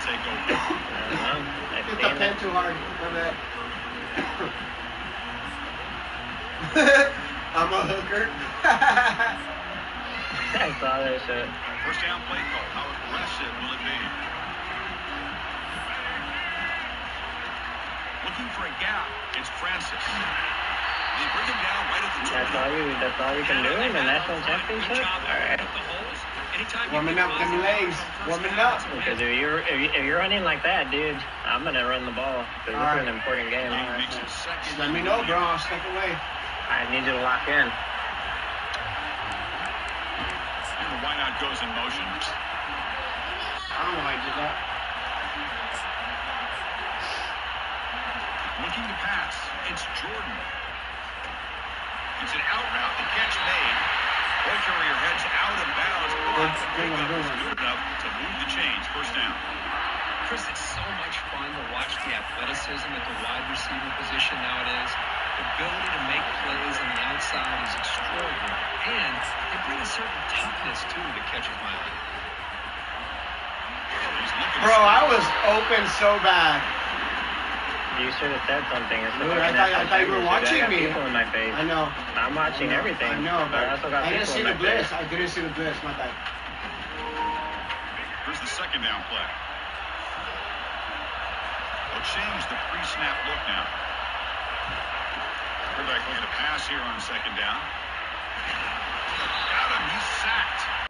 take over? Hit the pen too hard. My bad. I'm a hooker. I saw that shit. First down play call. How aggressive will it be? Looking for a gap. It's Francis. They bring him down right at the 20. That's all you can do in the national championship? Alright. Warming up them legs. Warming up. Because if you're running like that, dude, I'm gonna run the ball. Because this is an important game. Let me know, bro. I'll step away. I need you to lock in. And the wideout goes in motion. I don't know why I did that. Looking to pass. It's Jordan. It's an out route. The catch made. Ball carrier heads out of bounds. Good enough to move the chains. First down. Chris, it's so much fun to watch the athleticism at the wide receiver position nowadays. The ability to make plays on the outside is extraordinary. And they bring a certain toughness, too, that catches my eye. Bro, I was open so bad. You should have said something. Dude, I thought you were watching me. People in my face. I know. I'm watching everything. I know, but I also got I didn't people see in the my blitz. face. I didn't see the blitz. My bad. Here's the second down play. They'll change the pre-snap look now. Quarterback looking to pass here on second down. Got him. He's sacked.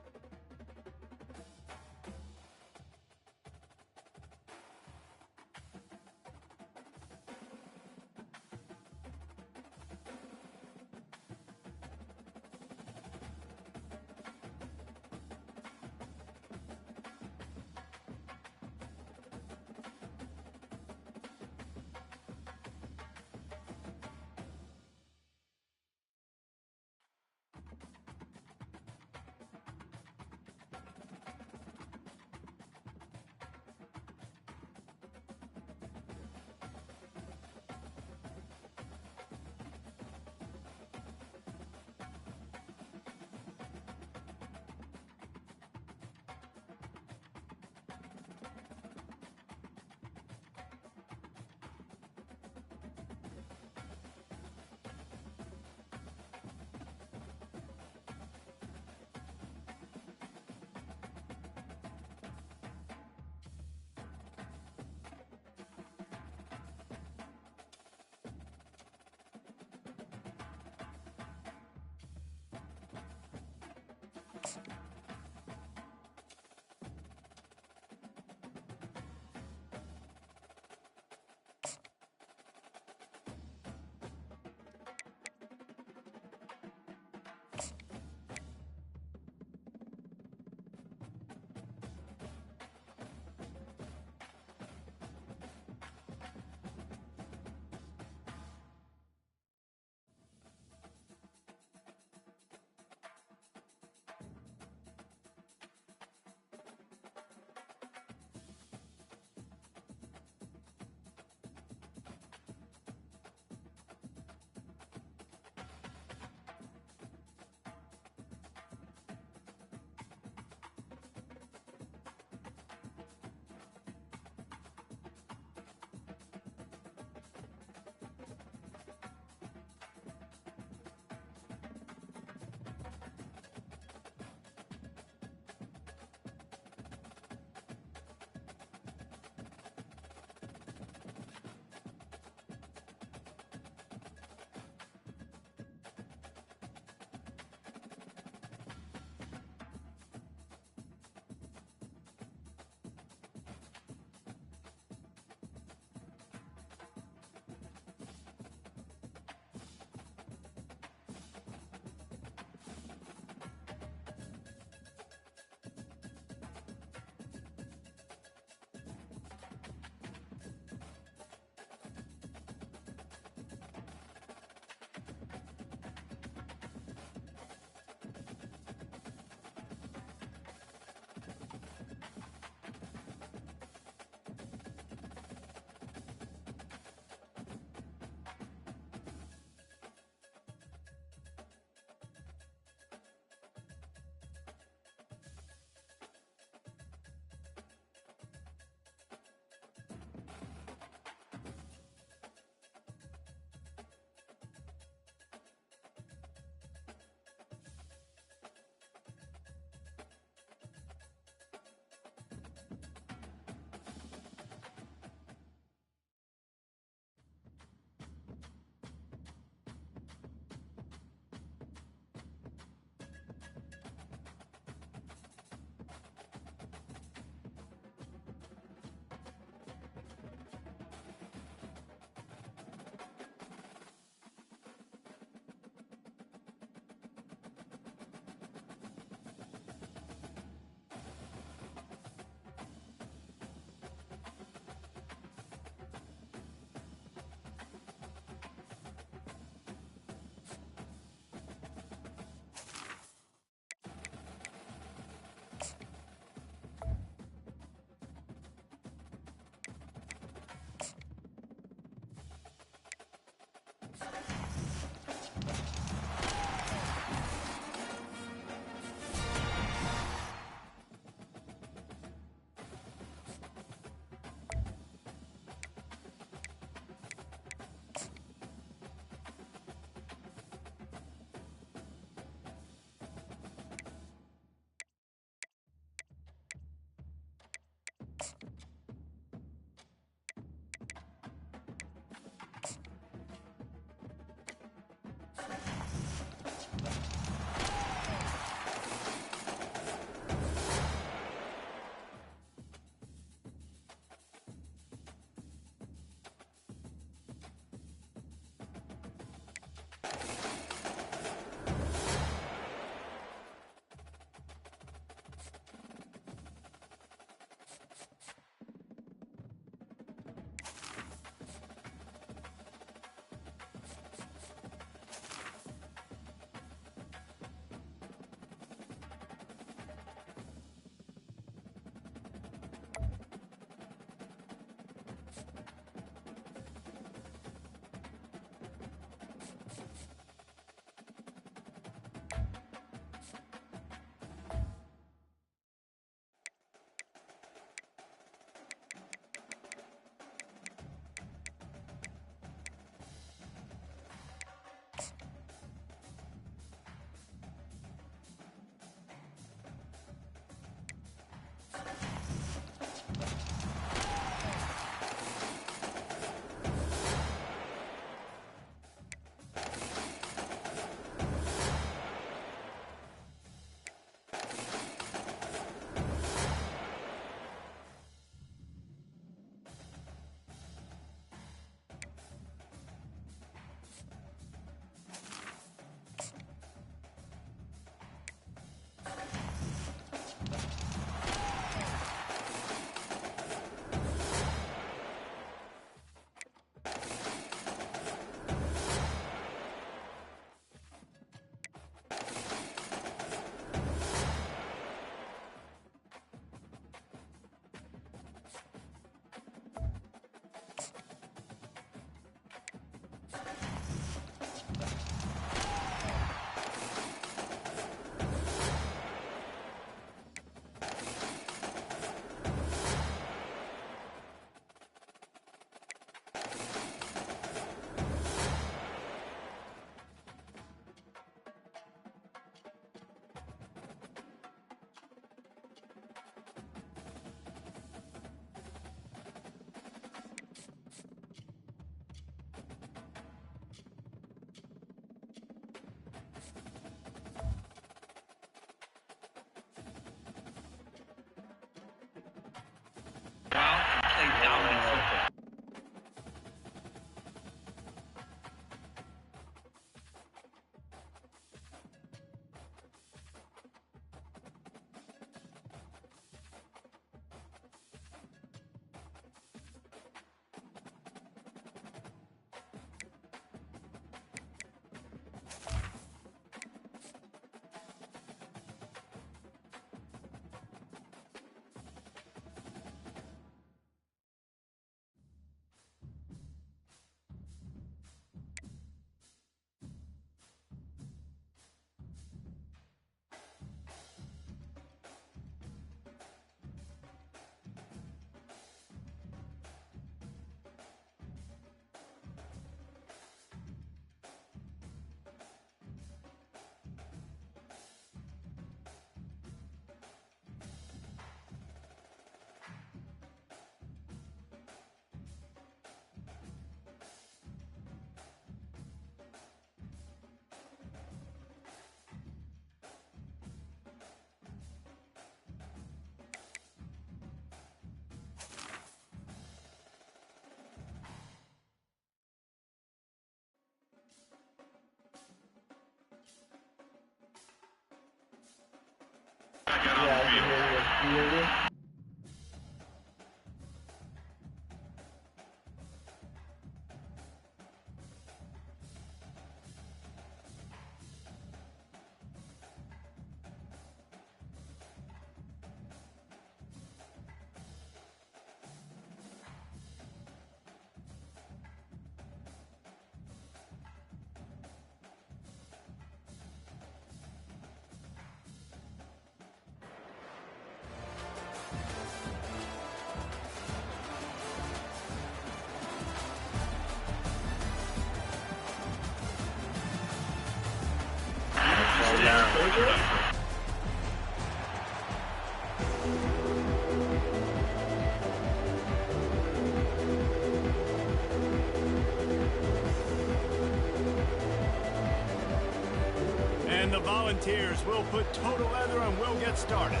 And the Volunteers will put total leather and we'll get started.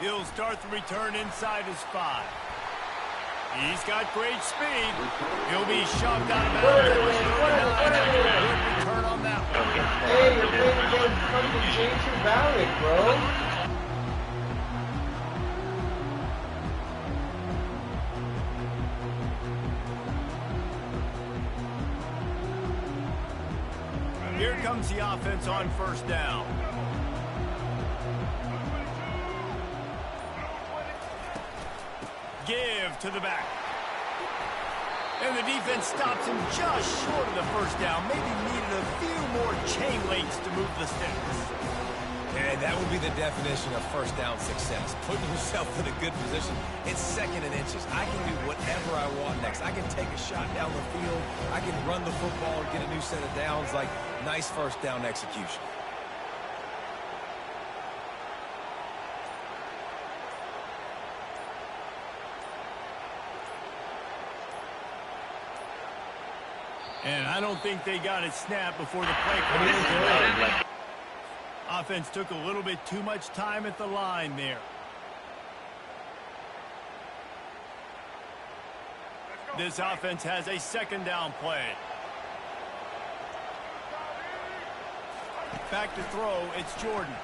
He'll start the return inside his 5. He's got great speed. He'll be shoved out of bounds. Good return on that one. Hey, you're playing against fucking Jason Valek, bro. Here comes the offense on first down. Give to the back. And the defense stops him just short of the first down. Maybe needed a few more chain links to move the sticks. And that would be the definition of first down success. Putting yourself in a good position. It's 2nd and inches. I can do whatever I want next. I can take a shot down the field. I can run the football and get a new set of downs. Like, nice first down execution. And I don't think they got it snapped before the play clock. Offense took a little bit too much time at the line there. This offense has a 2nd down play. Back to throw, it's Jordan.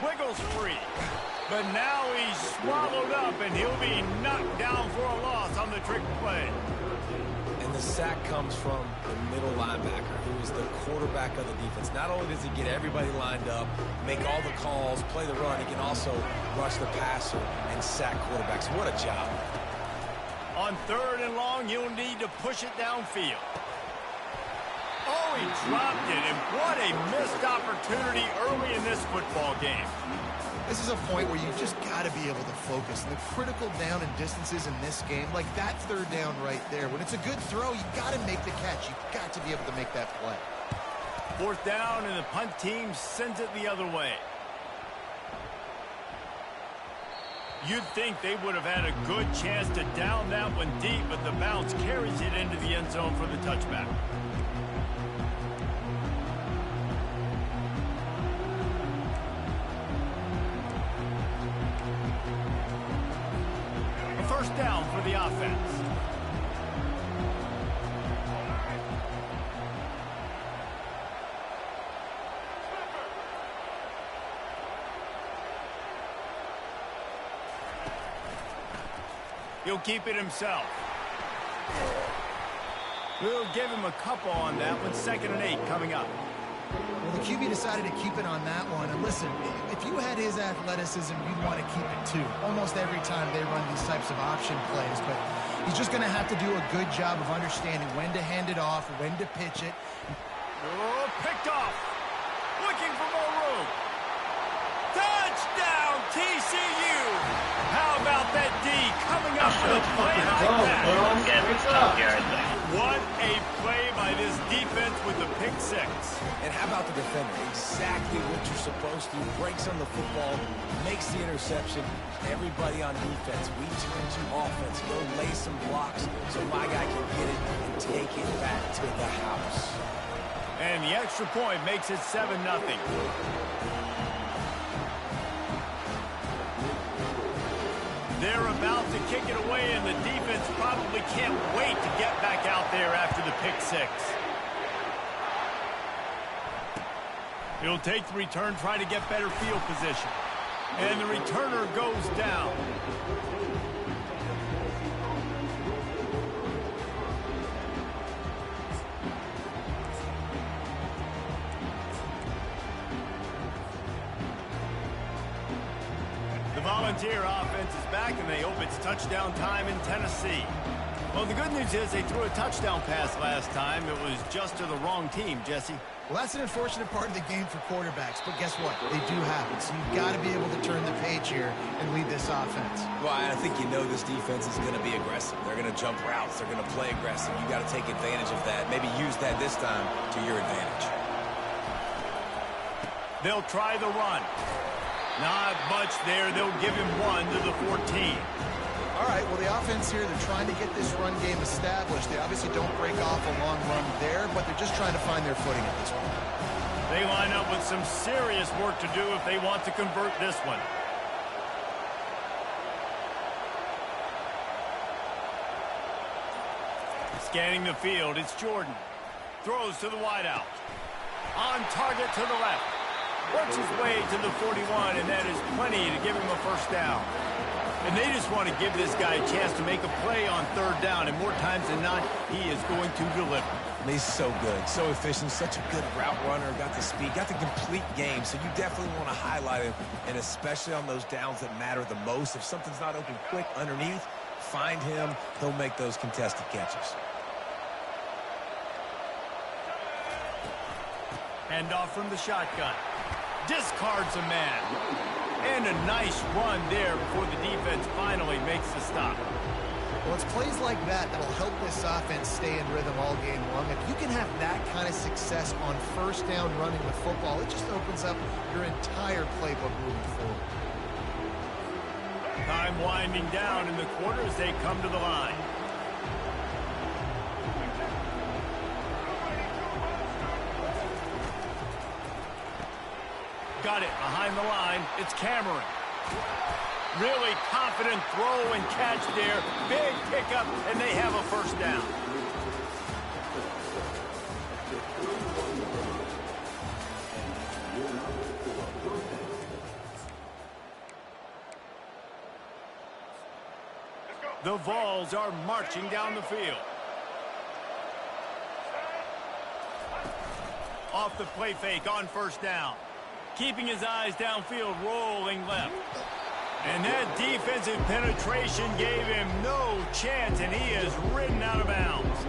Wiggles free. But now he's swallowed up and he'll be knocked down for a loss on the trick play. And the sack comes from the middle linebacker, who is the quarterback of the defense. Not only does he get everybody lined up, make all the calls, play the run, he can also rush the passer and sack quarterbacks. What a job. On 3rd and long, you'll need to push it downfield. Oh, he dropped it, and what a missed opportunity early in this football game. This is a point where you just got to be able to focus. The critical down and distances in this game, like that 3rd down right there. When it's a good throw, you got to make the catch. You've got to be able to make that play. 4th down, and the punt team sends it the other way. You'd think they would have had a good chance to down that one deep, but the bounce carries it into the end zone for the touchback. A 1st down for the offense. He'll keep it himself. We'll give him a couple on that one. 2nd and 8 coming up. Well, the QB decided to keep it on that one. And listen, if you had his athleticism, you'd want to keep it too. Almost every time they run these types of option plays. But he's just going to have to do a good job of understanding when to hand it off, when to pitch it. Oh, picked off. Looking for more room. Touchdown, TCU. How about that D coming up with a play like that? What a play by this defense with the pick 6. And how about the defender? Exactly what you're supposed to. Breaks on the football, makes the interception. Everybody on defense, we turn to offense. Go lay some blocks so my guy can get it and take it back to the house. And the extra point makes it 7-0. They're about to kick it away, and the defense probably can't wait to get back out there after the pick 6. He'll take the return, try to get better field position. And the returner goes down. The Volunteer offense is back, and they hope it's touchdown time in Tennessee. Well, the good news is they threw a touchdown pass last time. It was just to the wrong team, Jesse. Well, that's an unfortunate part of the game for quarterbacks, but guess what? They do happen, so you've got to be able to turn the page here and lead this offense. Well, I think you know this defense is going to be aggressive. They're going to jump routes. They're going to play aggressive. You got to take advantage of that. Maybe use that this time to your advantage. They'll try the run. Not much there. They'll give him 1 to the 14. All right, well, the offense here, they're trying to get this run game established. They obviously don't break off a long run there, but they're just trying to find their footing at this point. They line up with some serious work to do if they want to convert this one. Scanning the field, it's Jordan. Throws to the wideout. On target to the left. Works his way to the 41, and that is plenty to give him a first down. And they just want to give this guy a chance to make a play on 3rd down, and more times than not, he is going to deliver. He's so good, so efficient, such a good route runner, got the speed, got the complete game, so you definitely want to highlight him, and especially on those downs that matter the most. If something's not open quick underneath, find him, he'll make those contested catches. Handoff from the shotgun. Discards a man. And a nice run there before the defense finally makes the stop. Well, it's plays like that that'll help this offense stay in rhythm all game long. If you can have that kind of success on 1st down running the football, it just opens up your entire playbook moving forward. Time winding down in the quarter as they come to the line. Got it behind the line. It's Cameron. Really confident throw and catch there. Big pickup, and they have a first down. The Vols are marching down the field. Off the play fake on 1st down. Keeping his eyes downfield, rolling left. And that defensive penetration gave him no chance, and he is ridden out of bounds.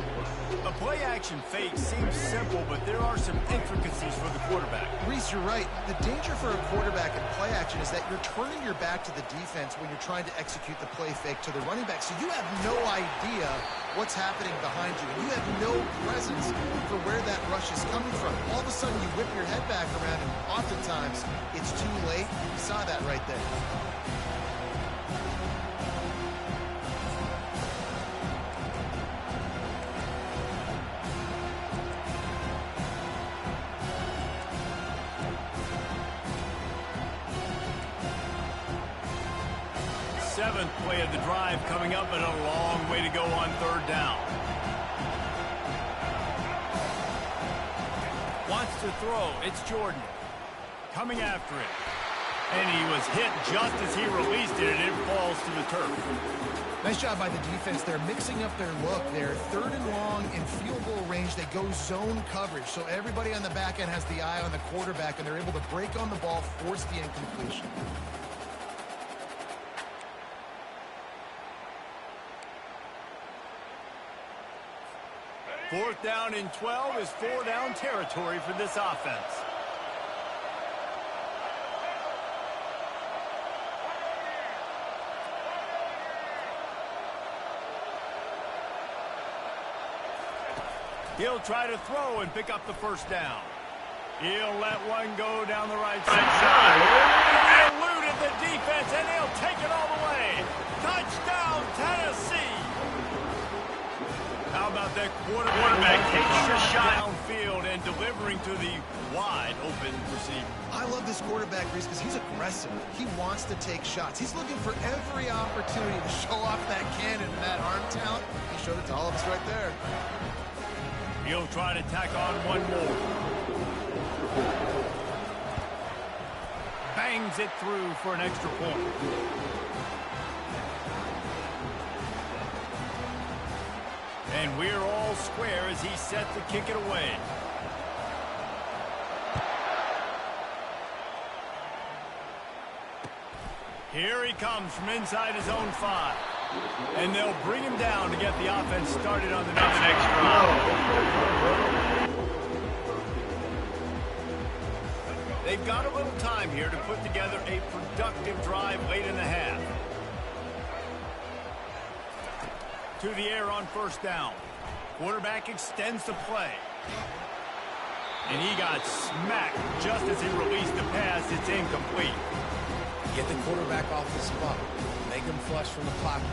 A play-action fake seems simple, but there are some intricacies for the quarterback. Reese, you're right. The danger for a quarterback in play action is that you're turning your back to the defense when you're trying to execute the play fake to the running back. So you have no idea what's happening behind you. You have no presence for where that rush is coming from. All of a sudden, you whip your head back around, and oftentimes it's too late. You saw that right there. Seventh play of the drive coming up, and a long way to go on 3rd down. Wants to throw. It's Jordan. Coming after it. And he was hit just as he released it, and it falls to the turf. Nice job by the defense. They're mixing up their look. They're 3rd and long in field goal range. They go zone coverage. So everybody on the back end has the eye on the quarterback, and they're able to break on the ball, force the incompletion. 4th down and 12 is 4-down territory for this offense. He'll try to throw and pick up the first down. He'll let one go down the right side. Eluded the defense, and he'll take it all the way. Touchdown, Tennessee. How about that quarterback taking a shot downfield and delivering to the wide open receiver? I love this quarterback, Reese, because he's aggressive. He wants to take shots. He's looking for every opportunity to show off that cannon and that arm talent. He showed it to all of us right there. He'll try to tack on one more. Bangs it through for an extra point. And we're all square as he's set to kick it away. Here he comes from inside his own 5. And they'll bring him down to get the offense started on the next drive. They've got a little time here to put together a productive drive late in the half. To the air on first down. Quarterback extends the play. And he got smacked just as he released the pass. It's incomplete. Get the quarterback off the spot. Make him flush from the pocket.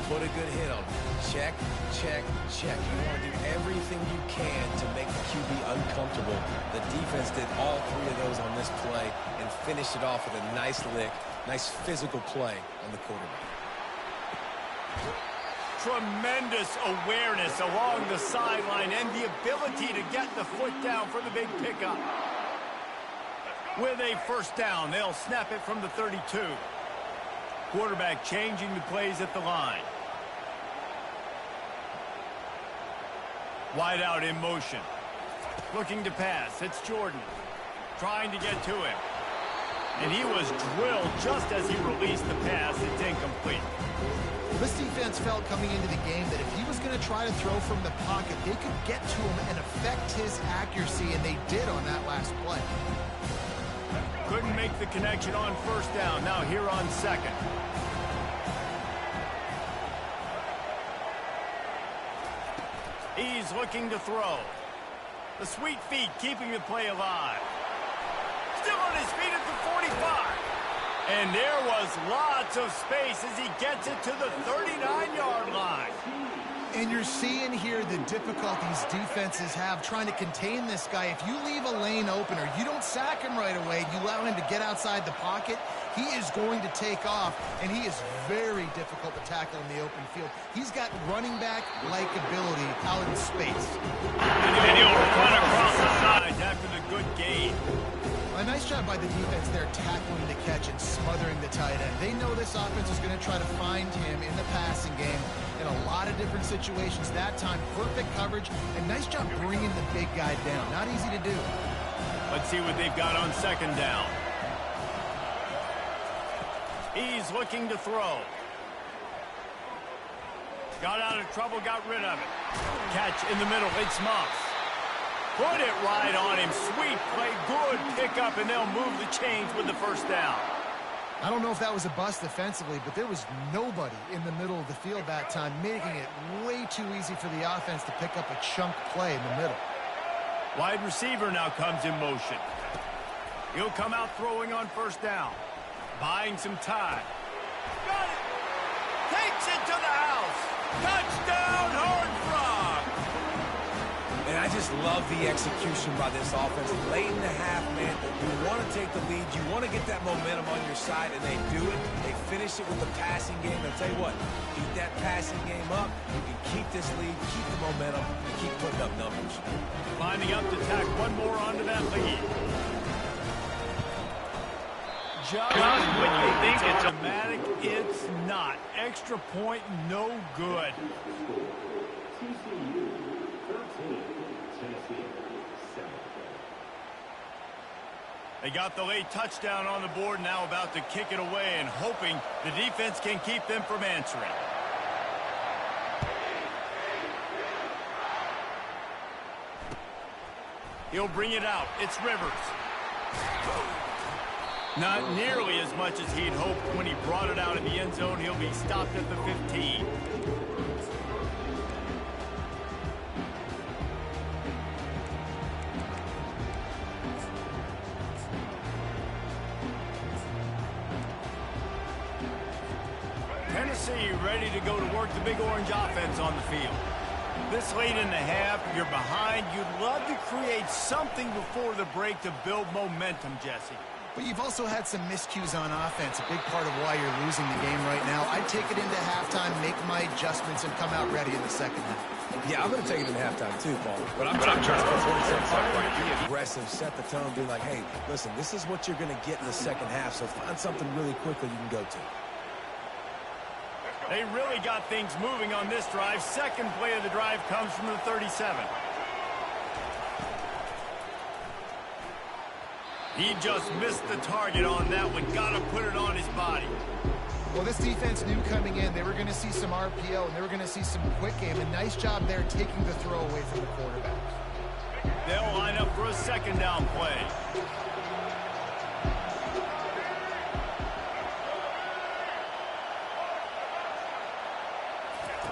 Put a good hit on him. Check, check, check. You want to do everything you can to make the QB uncomfortable. The defense did all three of those on this play and finished it off with a nice lick, nice physical play on the quarterback. Tremendous awareness along the sideline and the ability to get the foot down for the big pickup. With a first down, they'll snap it from the 32. Quarterback changing the plays at the line. Wide out in motion. Looking to pass. It's Jordan. Trying to get to him. And he was drilled just as he released the pass. It's incomplete. This defense felt coming into the game that if he was going to try to throw from the pocket, they could get to him and affect his accuracy, and they did on that last play. Couldn't make the connection on first down. Now here on second. He's looking to throw. The sweet feet keeping the play alive. Still on his feet at the 45. And there was lots of space as he gets it to the 39-yard line. And you're seeing here the difficulties defenses have trying to contain this guy. If you leave a lane open or you don't sack him right away, you allow him to get outside the pocket, he is going to take off, and he is very difficult to tackle in the open field. He's got running back-like ability out in space. And he'll run across the sides after the good gain. A nice job by the defense there tackling the catch and smothering the tight end. They know this offense is going to try to find him in the passing game in a lot of different situations. That time, perfect coverage, and nice job bringing the big guy down. Not easy to do. Let's see what they've got on second down. He's looking to throw. Got out of trouble, got rid of it. Catch in the middle, it's Moss. Put it right on him. Sweet play, good pickup, and they'll move the chains with the first down. I don't know if that was a bust defensively, but there was nobody in the middle of the field that time, making it way too easy for the offense to pick up a chunk play in the middle. Wide receiver now comes in motion. He'll come out throwing on first down. Buying some time. Got it! Takes it to the house! Touchdown, Horned Frog! And I just love the execution by this offense. Late in the half, man, you want to take the lead. You want to get that momentum on your side, and they do it. They finish it with the passing game. And I'll tell you what, keep that passing game up. You can keep this lead, keep the momentum, and keep putting up numbers. Lining up to tack one more onto that lead. Just when you think it's automatic, it's not. Extra point, no good. They got the late touchdown on the board, now about to kick it away and hoping the defense can keep them from answering. He'll bring it out. It's Rivers. Not nearly as much as he'd hoped when he brought it out in the end zone. He'll be stopped at the 15. Tennessee ready to go to work the Big Orange offense on the field. This late in the half, you're behind. You'd love to create something before the break to build momentum, Jesse. But you've also had some miscues on offense, a big part of why you're losing the game right now. I'd take it into halftime, make my adjustments, and come out ready in the second half. Yeah, I'm going to take it in halftime too, Paul. But I'm trying to put things up right. Be aggressive, set the tone, be like, hey, listen, this is what you're going to get in the second half, so find something really quickly you can go to. They really got things moving on this drive. Second play of the drive comes from the 37. He just missed the target on that one. Got to put it on his body. Well, this defense knew coming in they were going to see some RPO and they were going to see some quick game. And nice job there taking the throw away from the quarterback. They'll line up for a second down play.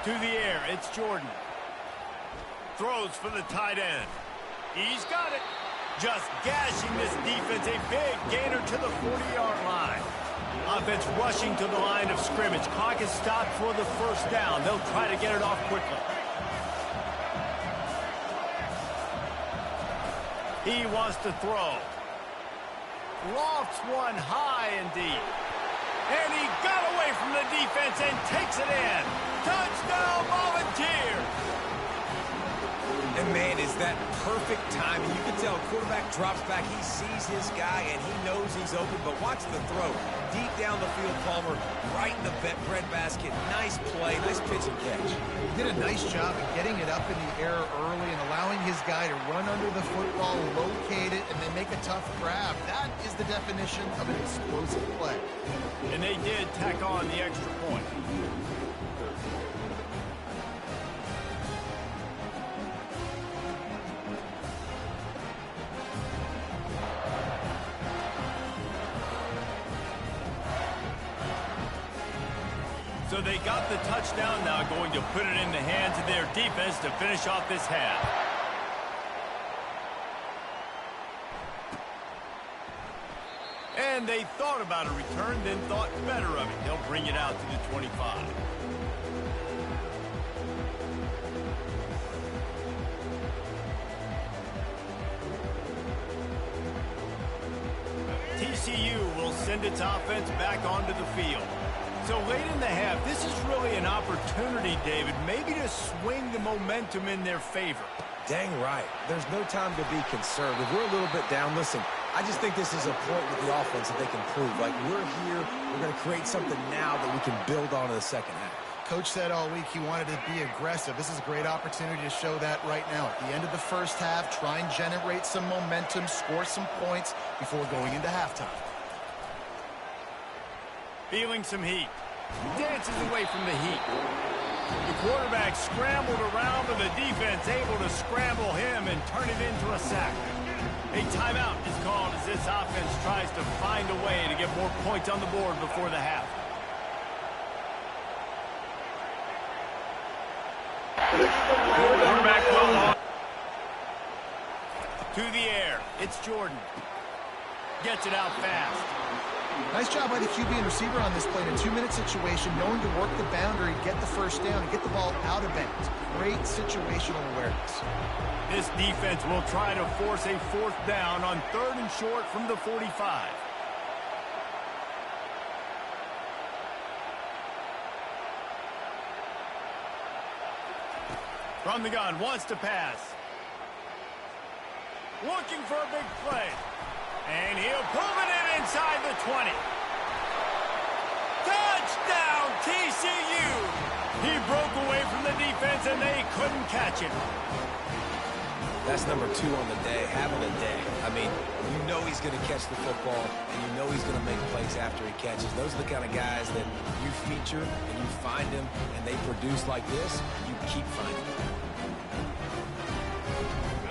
To the air, it's Jordan. Throws for the tight end. He's got it. Just gashing this defense. A big gainer to the 40-yard line. Offense rushing to the line of scrimmage. Clock is stopped for the first down. They'll try to get it off quickly. He wants to throw. Lofts one high and deep. And he got away from the defense and takes it in. Touchdown, Volunteers! And, man, is that perfect timing. You can tell quarterback drops back. He sees his guy, and he knows he's open. But watch the throw. Deep down the field, Palmer, right in the breadbasket. Nice play, nice pitch and catch. He did a nice job of getting it up in the air early and allowing his guy to run under the football, locate it, and then make a tough grab. That is the definition of an explosive play. And they did tack on the extra point. So they got the touchdown now, going to put it in the hands of their defense to finish off this half. And they thought about a return, then thought better of it. They'll bring it out to the 25. TCU will send its offense back onto the field. So late in the half, this is really an opportunity, David, maybe to swing the momentum in their favor. Dang right. There's no time to be conservative. We're a little bit down. Listen, I just think this is a point with the offense that they can prove. Like, we're here, we're going to create something now that we can build on in the second half. Coach said all week he wanted to be aggressive. This is a great opportunity to show that right now. At the end of the first half, try and generate some momentum, score some points before going into halftime. Feeling some heat. Dances away from the heat. The quarterback scrambled around, but the defense able to scramble him and turn it into a sack. A timeout is called as this offense tries to find a way to get more points on the board before the half. Quarterback well on. To the air. It's Jordan. Gets it out fast. Nice job by the QB and receiver on this play in a 2-minute situation, knowing to work the boundary, get the first down, and get the ball out of bounds. Great situational awareness. This defense will try to force a fourth down on 3rd and short from the 45. From the gun, wants to pass. Looking for a big play. And he'll pull it in inside the 20. Touchdown, TCU! He broke away from the defense, and they couldn't catch him. That's number 2 on the day, having a day. I mean, you know he's going to catch the football, and you know he's going to make plays after he catches. Those are the kind of guys that you feature, and you find them, and they produce like this, you keep finding them.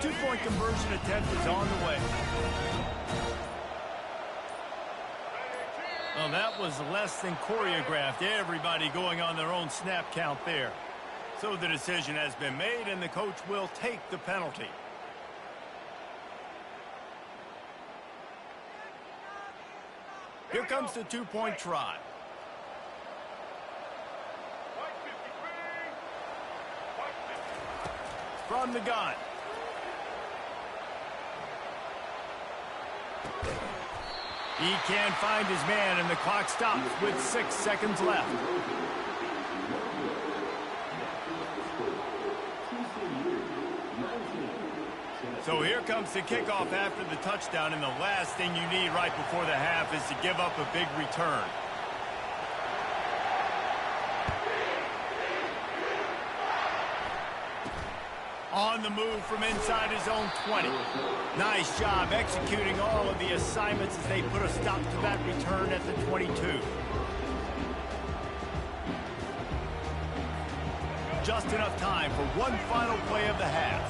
2-point conversion attempt is on the way. Well, that was less than choreographed. Everybody going on their own snap count there. So the decision has been made, and the coach will take the penalty. Here comes the 2-point try. From the gun. He can't find his man, and the clock stops with 6 seconds left. So here comes the kickoff after the touchdown, and the last thing you need right before the half is to give up a big return. On the move from inside his own 20. Nice job executing all of the assignments as they put a stop to that return at the 22. just enough time for one final play of the half.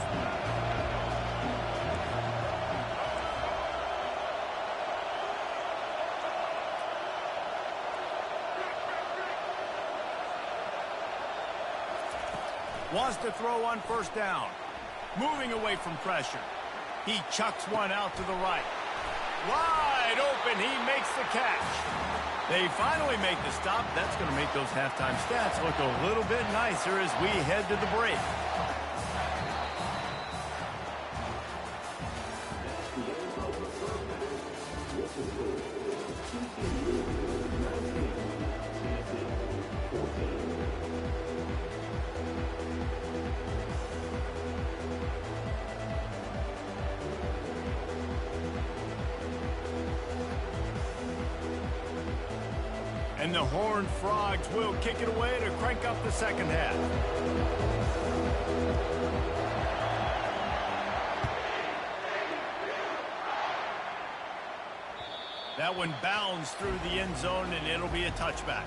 Wants to throw on first down. Moving away from pressure. He chucks one out to the right. Wide open, he makes the catch. They finally make the stop. That's going to make those halftime stats look a little bit nicer as we head to the break. And the Horned Frogs will kick it away to crank up the second half. That one bounds through the end zone, and it'll be a touchback.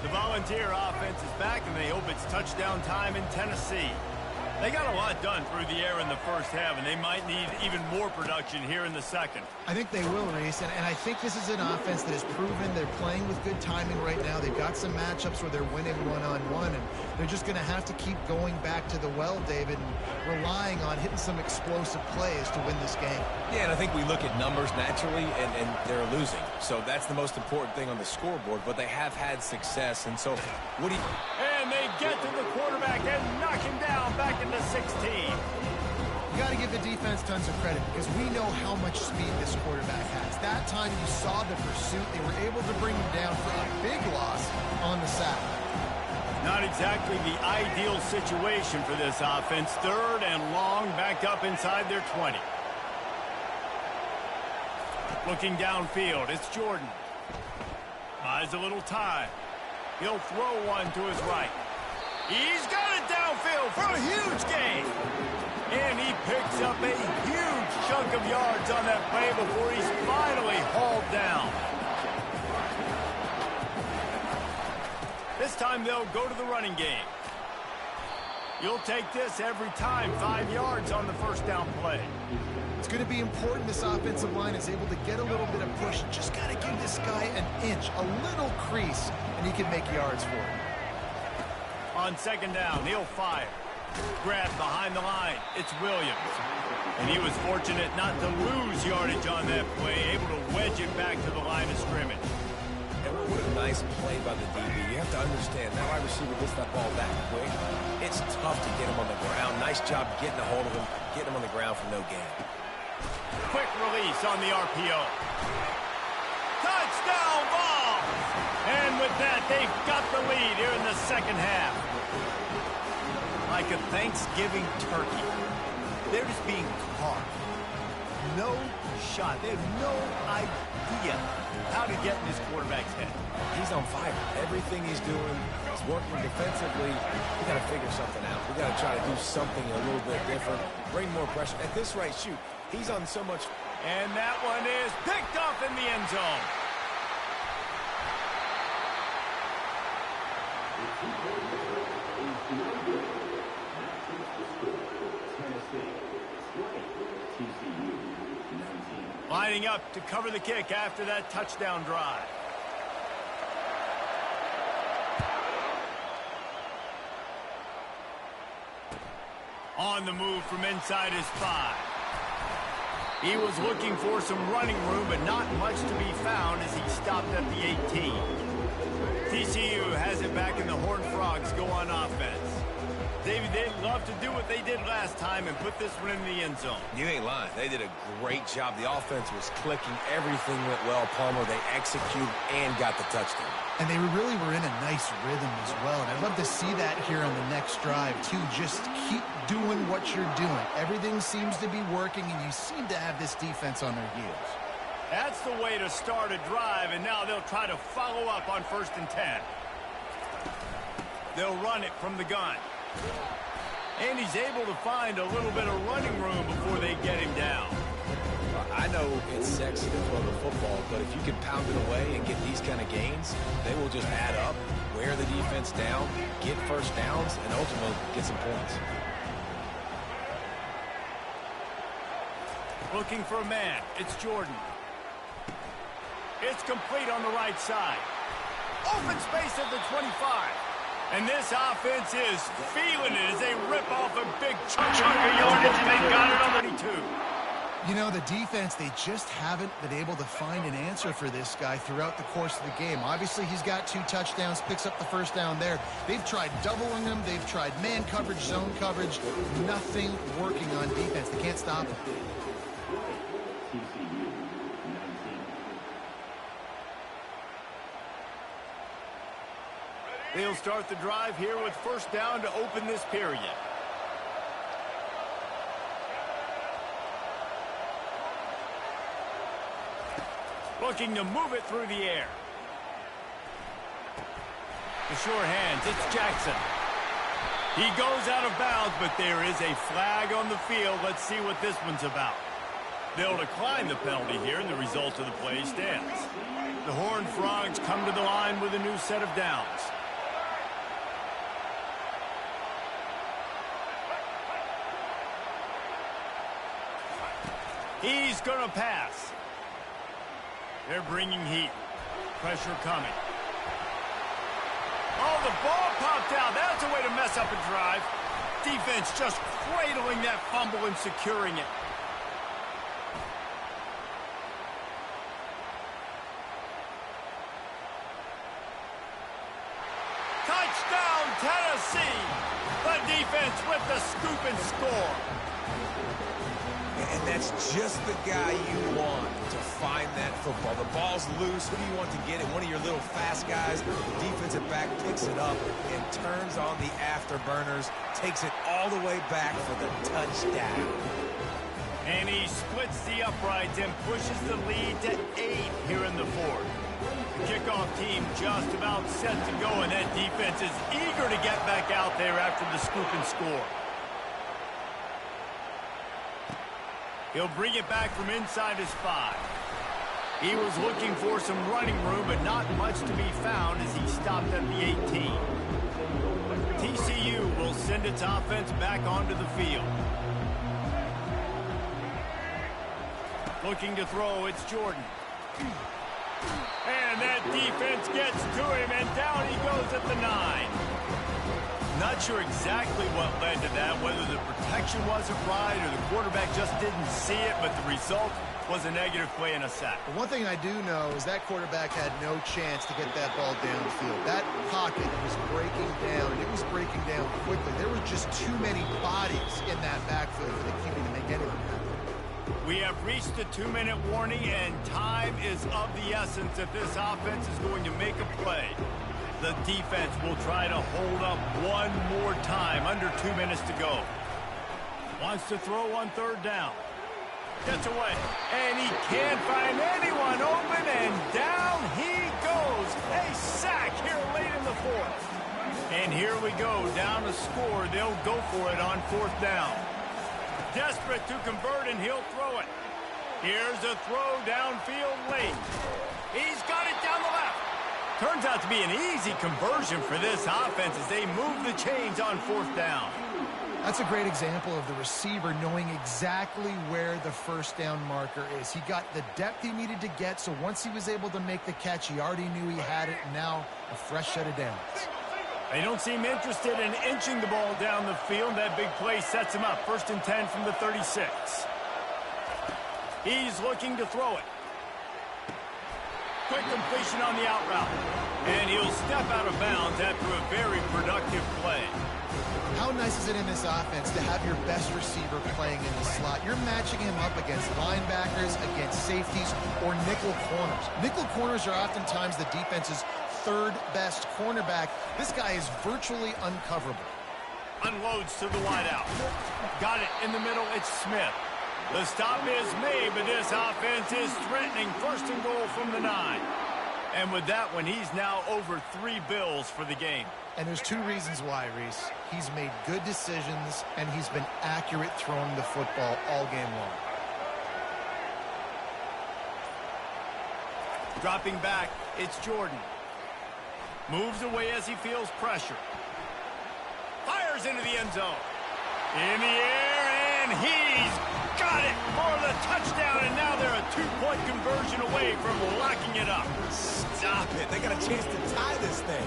The Volunteer offense is back, and they hope it's touchdown time in Tennessee. They got a lot done through the air in the first half, and they might need even more production here in the second. I think they will, Reese, and I think this is an offense that has proven they're playing with good timing right now. They've got some matchups where they're winning one-on-one, and they're just going to have to keep going back to the well, David, and relying on hitting some explosive plays to win this game. Yeah, and I think we look at numbers naturally, and they're losing. So that's the most important thing on the scoreboard, but they have had success, and so what do you... And they get to the quarterback and knock him down back into 16. You got to give the defense tons of credit because we know how much speed this quarterback has. That time you saw the pursuit, they were able to bring him down for a big loss on the sack. Not exactly the ideal situation for this offense. Third and long, back up inside their 20. Looking downfield, it's Jordan. Buys a little time. He'll throw one to his right. He's got it downfield for a huge gain. And he picks up a huge chunk of yards on that play before he's finally hauled down. This time they'll go to the running game. You'll take this every time, 5 yards on the first down play. It's going to be important this offensive line is able to get a little bit of push. Just got to give this guy an inch, a little crease, and he can make yards for it. On second down, he'll fire. Grabbed behind the line, it's Williams. And he was fortunate not to lose yardage on that play, able to wedge it back to the line of scrimmage. And what a nice play by the DB. You have to understand, that wide receiver gets that ball that quick. It's tough to get him on the ground. Nice job getting a hold of him, getting him on the ground for no gain. Quick release on the RPO. Touchdown ball! And with that, they've got the lead here in the second half. Like a Thanksgiving turkey, they're just being carved. No shot. They have no idea how to get in this quarterback's head. He's on fire. Everything he's doing is working defensively. We got to figure something out. We got to try to do something a little bit different. Bring more pressure. At this rate, shoot. He's on so much. And that one is picked off in the end zone. Lining up to cover the kick after that touchdown drive. On the move from inside his 5. He was looking for some running room, but not much to be found as he stopped at the 18. TCU has it back, and the Horned Frogs go on offense. David, they'd love to do what they did last time and put this one in the end zone. You ain't lying. They did a great job. The offense was clicking. Everything went well. Palmer, they executed and got the touchdown. And they really were in a nice rhythm as well. And I'd love to see that here on the next drive, too. Just keep doing what you're doing. Everything seems to be working, and you seem to have this defense on their heels. That's the way to start a drive, and now they'll try to follow up on 1st and 10. They'll run it from the gun. And he's able to find a little bit of running room before they get him down. I know it's sexy to throw the football, but if you can pound it away and get these kind of gains, they will just add up, wear the defense down, get first downs, and ultimately get some points. Looking for a man. It's Jordan. It's complete on the right side. Open space at the 25. And this offense is feeling it as they rip off a big chunk of yardage, and they got it on 22. You know, the defense, they just haven't been able to find an answer for this guy throughout the course of the game. Obviously, he's got 2 touchdowns, picks up the first down there. They've tried doubling him. They've tried man coverage, zone coverage. Nothing working on defense. They can't stop him. They'll start the drive here with first down to open this period. Looking to move it through the air. The sure hands, it's Jackson. He goes out of bounds, but there is a flag on the field. Let's see what this one's about. They'll decline the penalty here, and the result of the play stands. The Horned Frogs come to the line with a new set of downs. He's going to pass. They're bringing heat. Pressure coming. Oh, the ball popped out. That's a way to mess up a drive. Defense just cradling that fumble and securing it. Touchdown, Tennessee. The defense with the scoop and score. And that's just the guy you want to find that football. The ball's loose. Who do you want to get it? One of your little fast guys. The defensive back picks it up and turns on the afterburners, takes it all the way back for the touchdown. And he splits the uprights and pushes the lead to 8 here in the fourth. The kickoff team just about set to go, and that defense is eager to get back out there after the scoop and score. He'll bring it back from inside his 5. He was looking for some running room, but not much to be found as he stopped at the 18. TCU will send its offense back onto the field. Looking to throw, it's Jordan. And that defense gets to him, and down he goes at the 9. Not sure exactly what led to that, whether the protection wasn't right or the quarterback just didn't see it, but the result was a negative play and a sack. But one thing I do know is that quarterback had no chance to get that ball downfield. That pocket was breaking down, and it was breaking down quickly. There were just too many bodies in that backfield for the QB to make anything happen. We have reached the 2-minute warning, and time is of the essence if this offense is going to make a play. The defense will try to hold up one more time. Under 2 minutes to go. Wants to throw on third down. Gets away. And he can't find anyone open. And down he goes. A sack here late in the fourth. And here we go. Down to score. They'll go for it on fourth down. Desperate to convert, and he'll throw it. Here's a throw downfield late. He's got it down the left. Turns out to be an easy conversion for this offense as they move the chains on fourth down. That's a great example of the receiver knowing exactly where the first down marker is. He got the depth he needed to get, so once he was able to make the catch, he already knew he had it, and now a fresh set of downs. They don't seem interested in inching the ball down the field. That big play sets him up. 1st and 10 from the 36. He's looking to throw it. Quick completion on the out route. And he'll step out of bounds after a very productive play. How nice is it in this offense to have your best receiver playing in the slot? You're matching him up against linebackers, against safeties, or nickel corners. Nickel corners are oftentimes the defense's third best cornerback. This guy is virtually uncoverable. Unloads to the wideout. Got it in the middle. It's Smith. The stop is made, but this offense is threatening. 1st and goal from the 9. And with that one, he's now over 3 bills for the game. And there's 2 reasons why, Reese. He's made good decisions, and he's been accurate throwing the football all game long. Dropping back, it's Jordan. Moves away as he feels pressure. Fires into the end zone. In the air, and he's got it for the touchdown, and now they're a 2-point conversion away from locking it up. Stop it. They got a chance to tie this thing.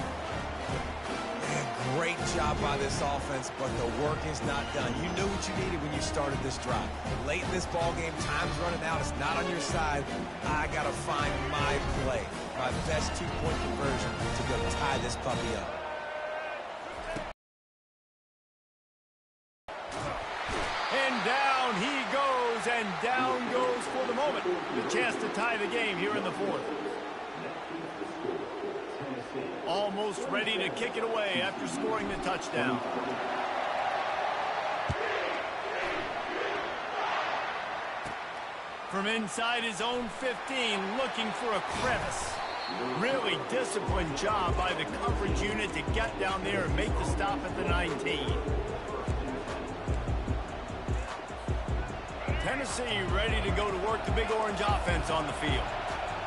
Man, great job by this offense, but the work is not done. You knew what you needed when you started this drive. Late in this ball game, time's running out. It's not on your side. I got to find my play, my best 2-point conversion to go tie this puppy up. And down he goes, and down goes for the moment. The chance to tie the game here in the 4th. Almost ready to kick it away after scoring the touchdown. From inside his own 15, looking for a crevice. Really disciplined job by the coverage unit to get down there and make the stop at the 19. Tennessee ready to go to work the Big Orange offense on the field.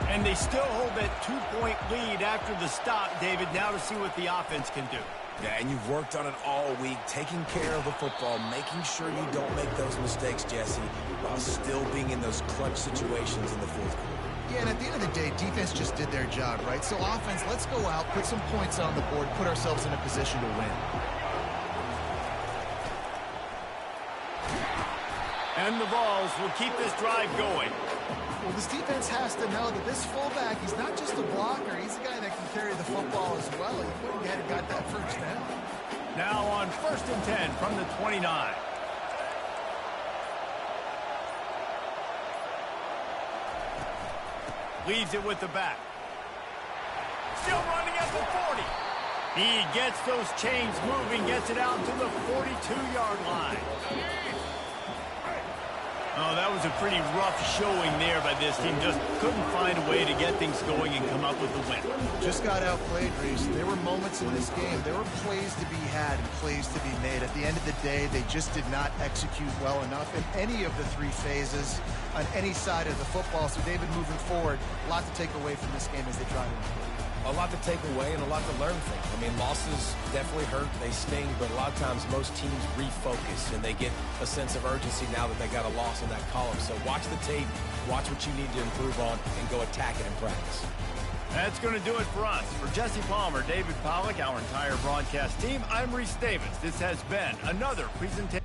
And they still hold that 2-point lead after the stop, David, now to see what the offense can do. Yeah, and you've worked on it all week, taking care of the football, making sure you don't make those mistakes, Jesse, while still being in those clutch situations in the 4th quarter. Yeah, and at the end of the day, defense just did their job, right? So offense, let's go out, put some points on the board, put ourselves in a position to win. And the Vols will keep this drive going. Well, this defense has to know that this fullback, he's not just a blocker. He's a guy that can carry the football as well. He went ahead and got that first down. Now on 1st and 10 from the 29. Leaves it with the back. Still running at the 40. He gets those chains moving, gets it out to the 42-yard line. Oh, that was a pretty rough showing there by this team. Just couldn't find a way to get things going and come up with the win. Just got outplayed, Reese. There were moments in this game. There were plays to be had and plays to be made. At the end of the day, they just did not execute well enough in any of the 3 phases on any side of the football. So, David, moving forward, a lot to take away from this game as they try to improve. A lot to take away and a lot to learn from. I mean, losses definitely hurt, they sting, but a lot of times most teams refocus and they get a sense of urgency now that they got a loss in that column. So watch the tape, watch what you need to improve on, and go attack it in practice. That's going to do it for us. For Jesse Palmer, David Pollack, our entire broadcast team, I'm Reese Davis. This has been another presentation.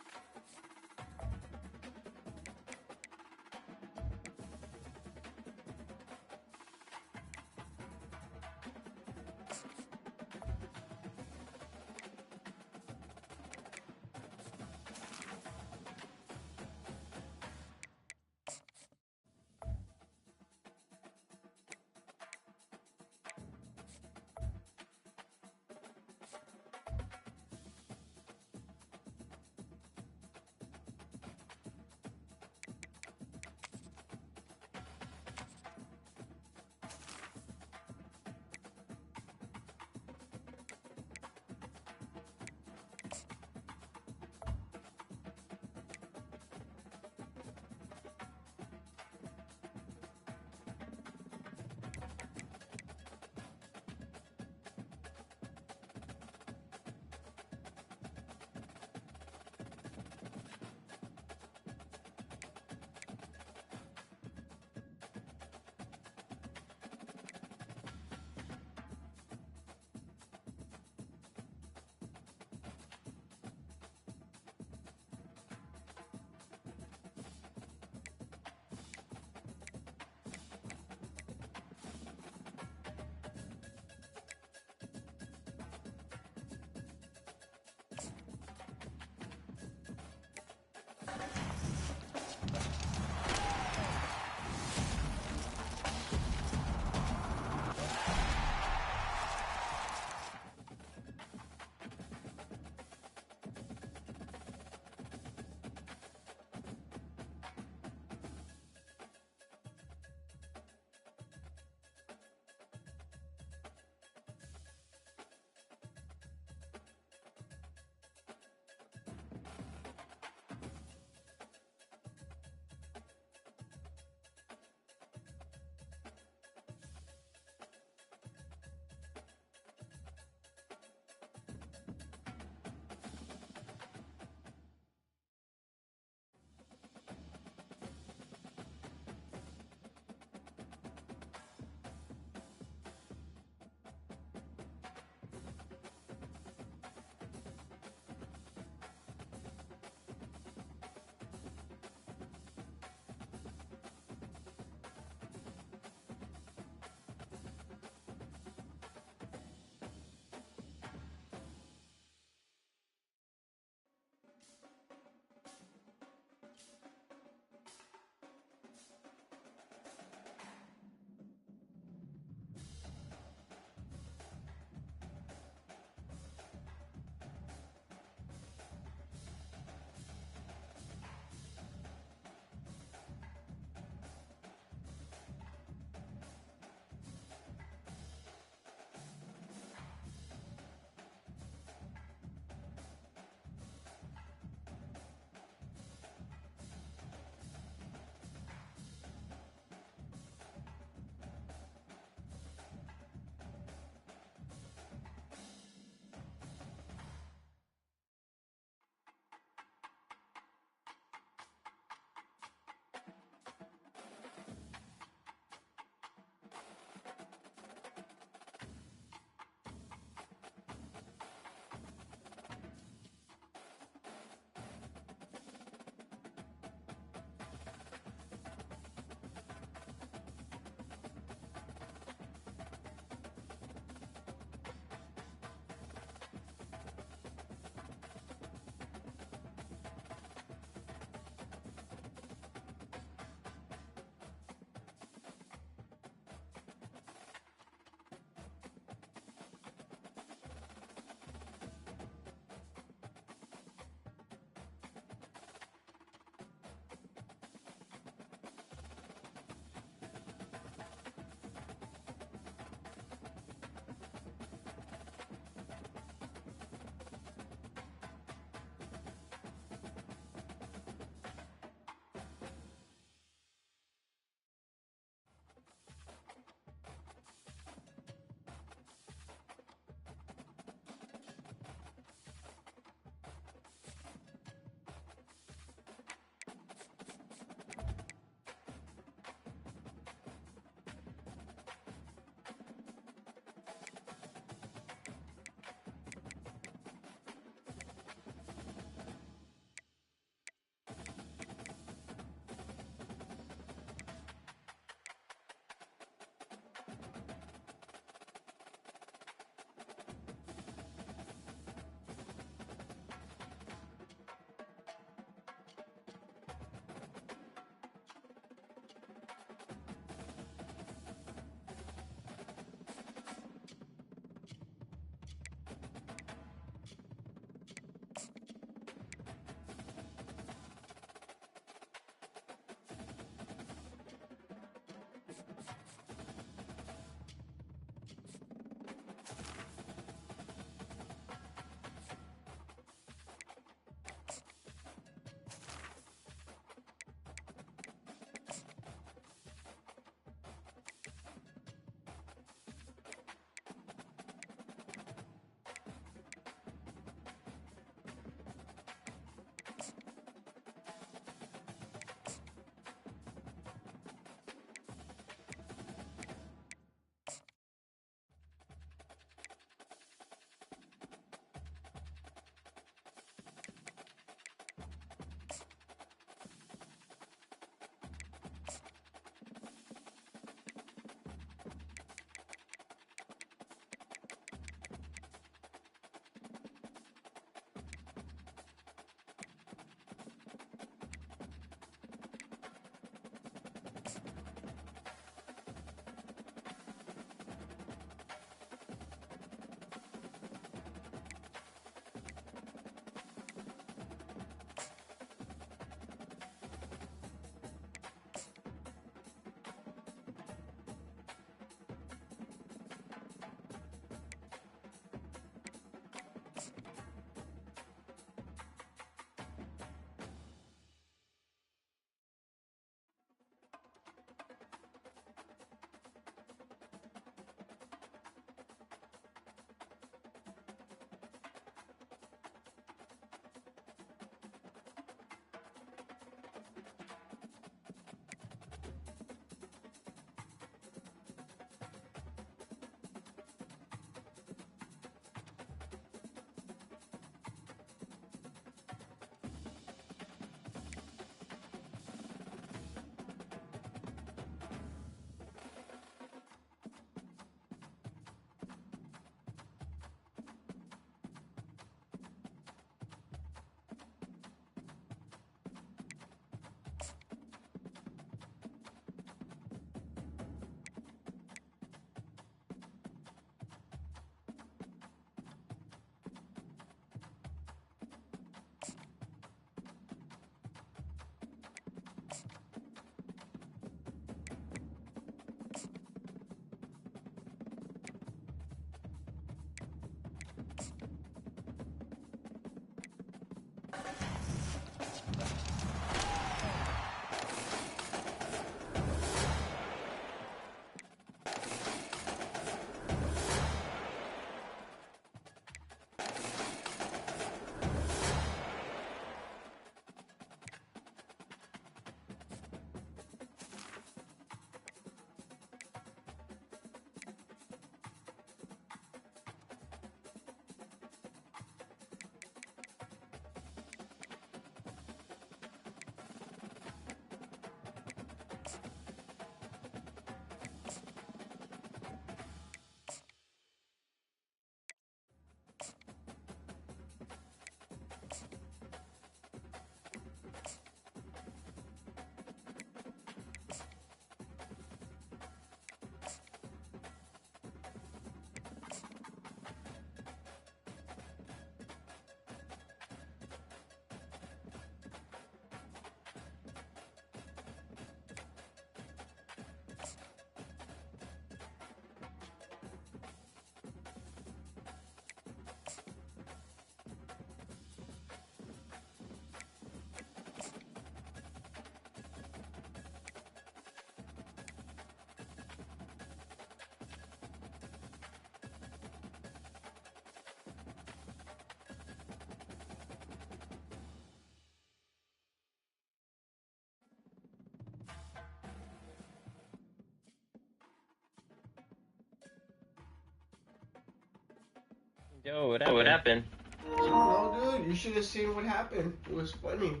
Yo, what happened? I don't know, dude. You should have seen what happened. It was funny.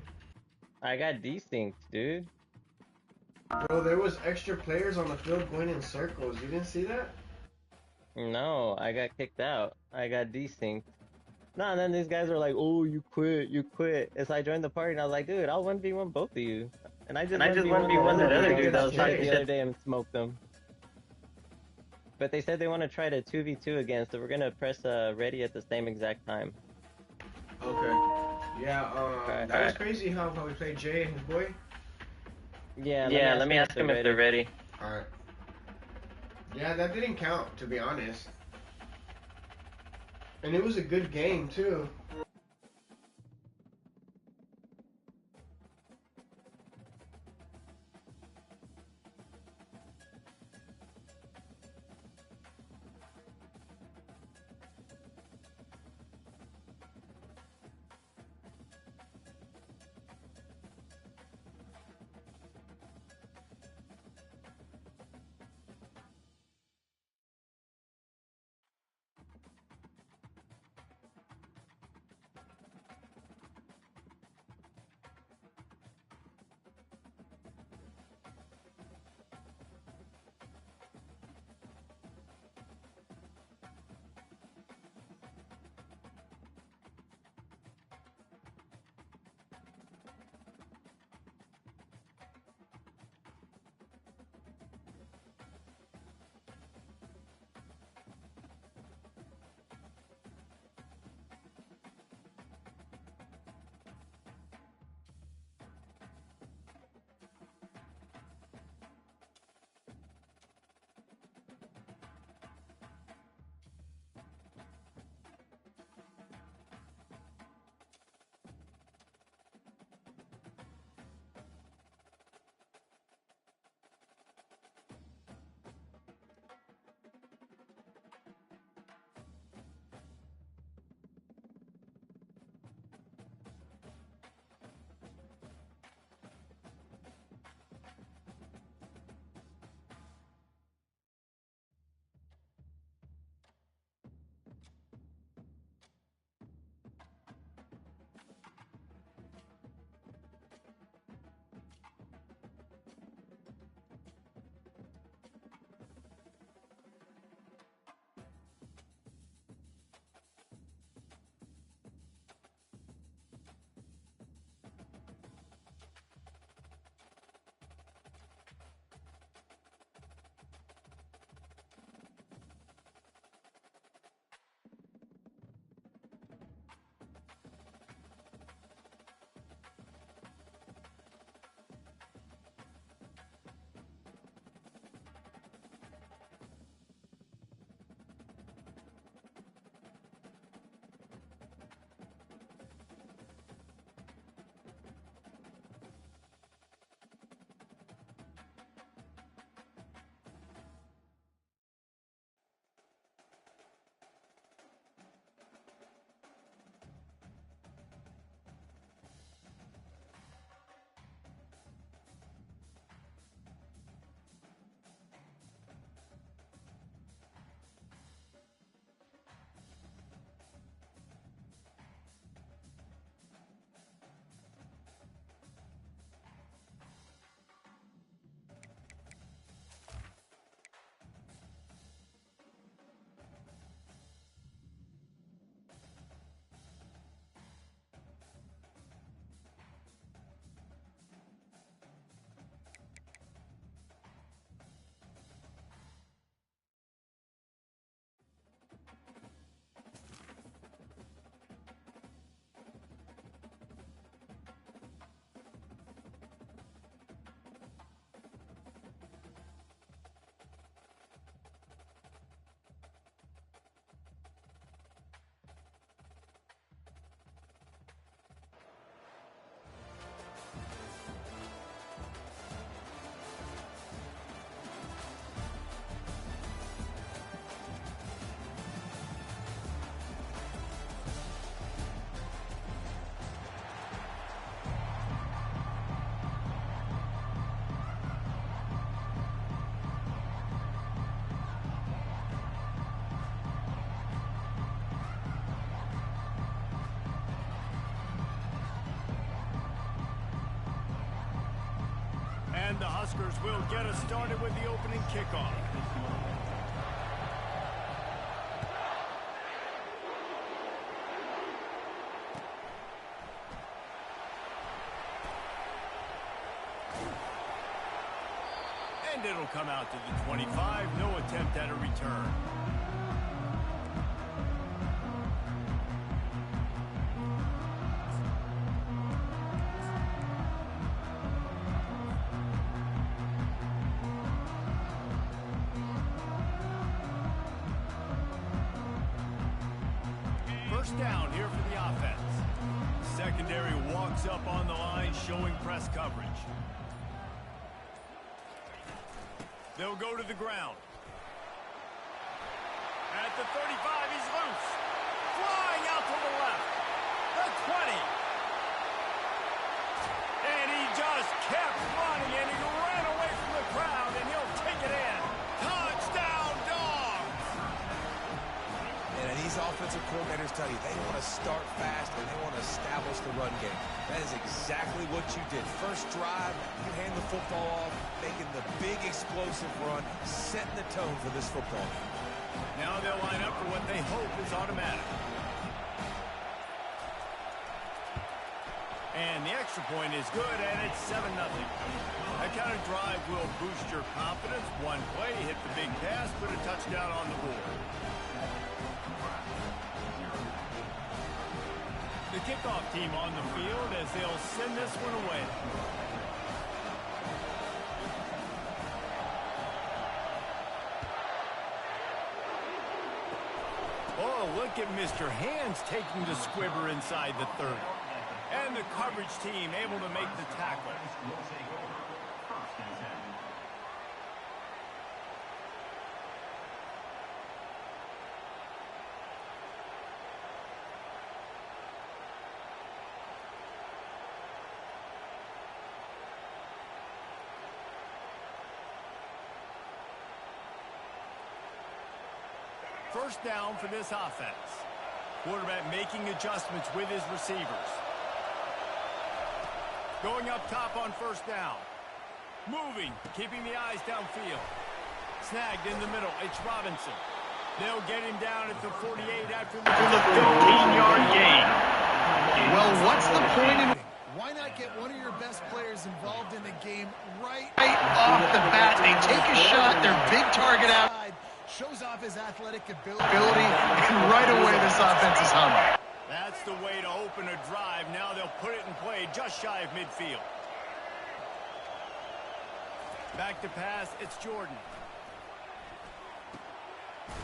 I got desynced, dude. Bro, there was extra players on the field going in circles. You didn't see that? No, I got kicked out. I got desynced. No, and then these guys were like, "Oh, you quit, you quit." And so I joined the party, and I was like, "Dude, I'll 1v1 both of you." And I just 1v1 that other dude that was talking the other day and smoked them. But they said they want to try to 2v2 again, so we're gonna press ready at the same exact time. Okay. Yeah, that was crazy how we played Jay and his boy. Yeah, let me ask them if they're ready. Alright. Yeah, that didn't count, to be honest. And it was a good game, too. And the Huskers will get us started with the opening kickoff. And it'll come out to the 25. No attempt at a return. First down here for the offense. Secondary walks up on the line, showing press coverage. They'll go to the ground. At the 35, he's loose. Flying out to the left. The 20. And he just kept running, and he ran away from the crowd, and he'll take it in. Touchdown, Dogs! And these offensive coordinators tell you they want to start fast and they want to establish the run game. That is exactly what you did. First drive, you hand the football off, making the big explosive run, setting the tone for this football game. Now they'll line up for what they hope is automatic. And the extra point is good, and it's 7-0. That kind of drive will boost your confidence. One play, hit the big pass, put a touchdown on the board. The kickoff team on the field as they'll send this one away. Oh, look at Mr. Hands taking the squibber inside the 30. And the coverage team able to make the tackle. First down for this offense. Quarterback making adjustments with his receivers. Going up top on first down. Moving, keeping the eyes downfield. Snagged in the middle, it's Robinson. They'll get him down at the 48 after the 15-yard gain. Well, what's the point in... Why not get one of your best players involved in the game right off the bat? They take a shot, their big target outside, shows off his athletic ability, and right away this offense is humming. That's the way to open a drive. Now they'll put it in play just shy of midfield. Back to pass, it's Jordan.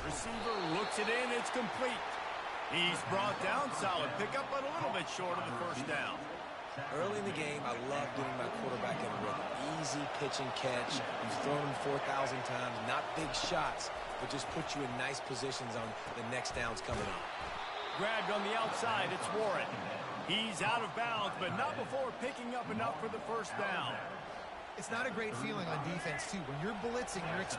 Receiver looks it in, it's complete. He's brought down, solid pickup, but a little bit short of the first down. Early in the game, I love getting my quarterback in a rhythm. Easy pitch and catch. You've thrown him 4,000 times. Not big shots, but just put you in nice positions on the next downs coming up. Grabbed on the outside, it's Warren. He's out of bounds, but not before picking up enough for the first down. It's not a great feeling on defense, too. When you're blitzing, you're expecting